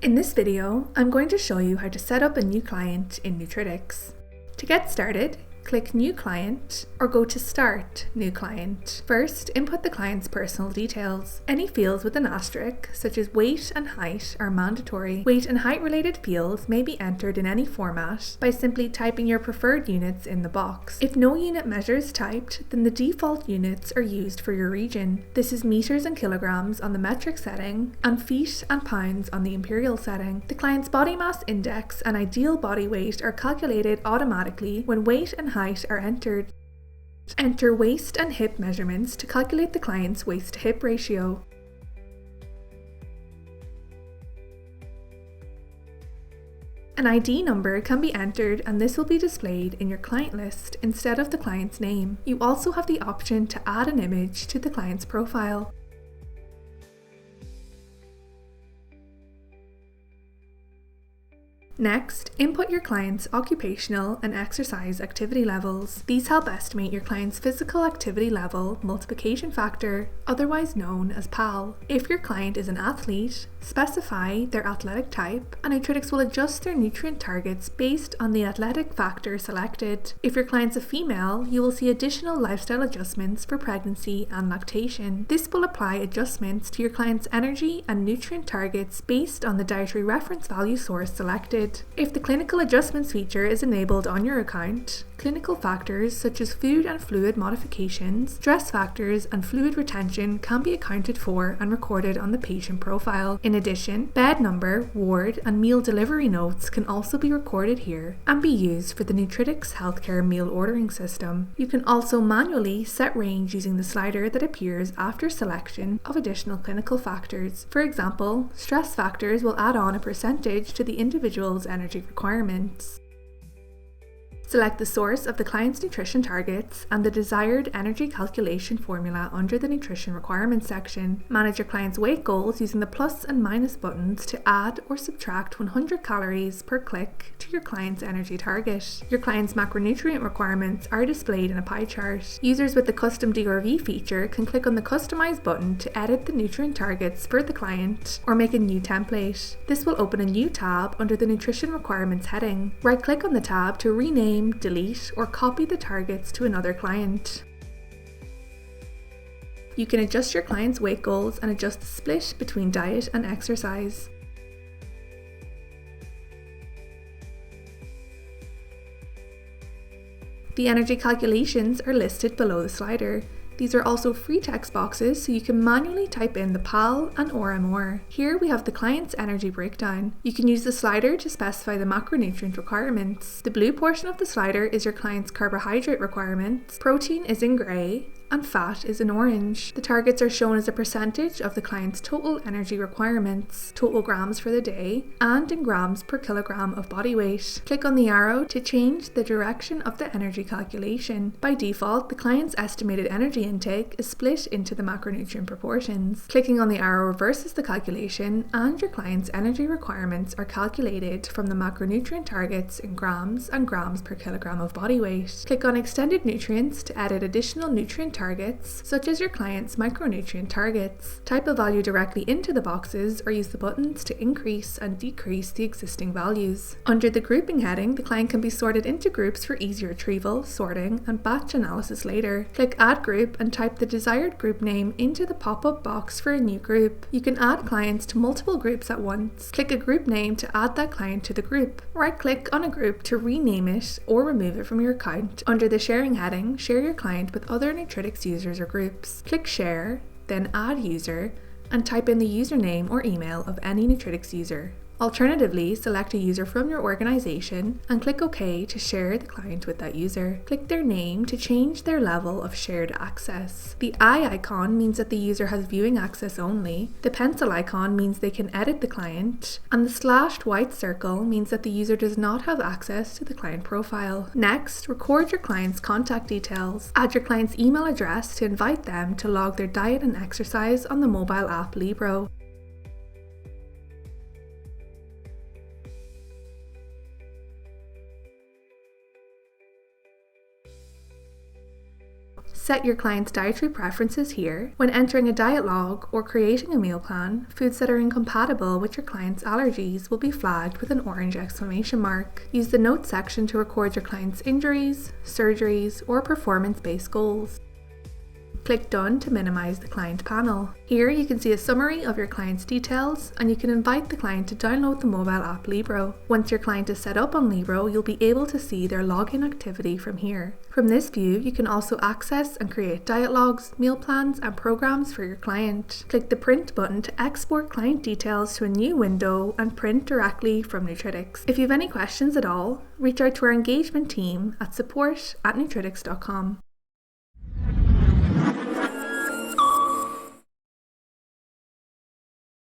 In this video, I'm going to show you how to set up a new client in Nutritics. To get started, click New Client or go to Start New Client. First, input the client's personal details. Any fields with an asterisk, such as weight and height, are mandatory. Weight and height related fields may be entered in any format by simply typing your preferred units in the box. If no unit measure is typed, then the default units are used for your region. This is meters and kilograms on the metric setting and feet and pounds on the imperial setting. The client's body mass index and ideal body weight are calculated automatically when weight and height are entered. Enter waist and hip measurements to calculate the client's waist to hip ratio. An ID number can be entered and this will be displayed in your client list instead of the client's name. You also have the option to add an image to the client's profile. Next, input your client's occupational and exercise activity levels. These help estimate your client's physical activity level multiplication factor, otherwise known as PAL. If your client is an athlete, specify their athletic type, and Nutritics will adjust their nutrient targets based on the athletic factor selected. If your client's a female, you will see additional lifestyle adjustments for pregnancy and lactation. This will apply adjustments to your client's energy and nutrient targets based on the dietary reference value source selected. If the clinical adjustments feature is enabled on your account, clinical factors such as food and fluid modifications, stress factors, and fluid retention can be accounted for and recorded on the patient profile. In addition, bed number, ward, and meal delivery notes can also be recorded here and be used for the Nutritics healthcare meal ordering system. You can also manually set range using the slider that appears after selection of additional clinical factors. For example, stress factors will add on a percentage to the individual's energy requirements. Select the source of the client's nutrition targets and the desired energy calculation formula under the nutrition requirements section. Manage your client's weight goals using the plus and minus buttons to add or subtract 100 calories per click to your client's energy target. Your client's macronutrient requirements are displayed in a pie chart. Users with the custom DRV feature can click on the customize button to edit the nutrient targets for the client or make a new template. This will open a new tab under the nutrition requirements heading. Right click on the tab to rename, delete, or copy the targets to another client. You can adjust your client's weight goals and adjust the split between diet and exercise. The energy calculations are listed below the slider. These are also free text boxes, so you can manually type in the PAL and RMR. Here we have the client's energy breakdown. You can use the slider to specify the macronutrient requirements. The blue portion of the slider is your client's carbohydrate requirements, protein is in grey, and fat is in orange. The targets are shown as a percentage of the client's total energy requirements, total grams for the day, and in grams per kilogram of body weight. Click on the arrow to change the direction of the energy calculation. By default, the client's estimated energy intake is split into the macronutrient proportions. Clicking on the arrow reverses the calculation, and your client's energy requirements are calculated from the macronutrient targets in grams and grams per kilogram of body weight. Click on Extended Nutrients to edit additional nutrient targets, such as your client's micronutrient targets. Type a value directly into the boxes or use the buttons to increase and decrease the existing values. Under the grouping heading, the client can be sorted into groups for easier retrieval, sorting, and batch analysis later. Click Add Group and type the desired group name into the pop-up box for a new group. You can add clients to multiple groups at once. Click a group name to add that client to the group. Right-click on a group to rename it or remove it from your account. Under the sharing heading, share your client with other Nutritics users or groups. Click Share, then Add User, and type in the username or email of any Nutritics user. Alternatively, select a user from your organization and click OK to share the client with that user. Click their name to change their level of shared access. The eye icon means that the user has viewing access only, the pencil icon means they can edit the client, and the slashed white circle means that the user does not have access to the client profile. Next, record your client's contact details. Add your client's email address to invite them to log their diet and exercise on the mobile app Libro. Set your client's dietary preferences here. When entering a diet log or creating a meal plan, foods that are incompatible with your client's allergies will be flagged with an orange exclamation mark. Use the notes section to record your client's injuries, surgeries, or performance-based goals. Click Done to minimize the client panel. Here you can see a summary of your client's details, and you can invite the client to download the mobile app Libro. Once your client is set up on Libro, you'll be able to see their login activity from here. From this view, you can also access and create diet logs, meal plans, and programs for your client. Click the Print button to export client details to a new window and print directly from Nutritics. If you have any questions at all, reach out to our engagement team at support@nutritics.com.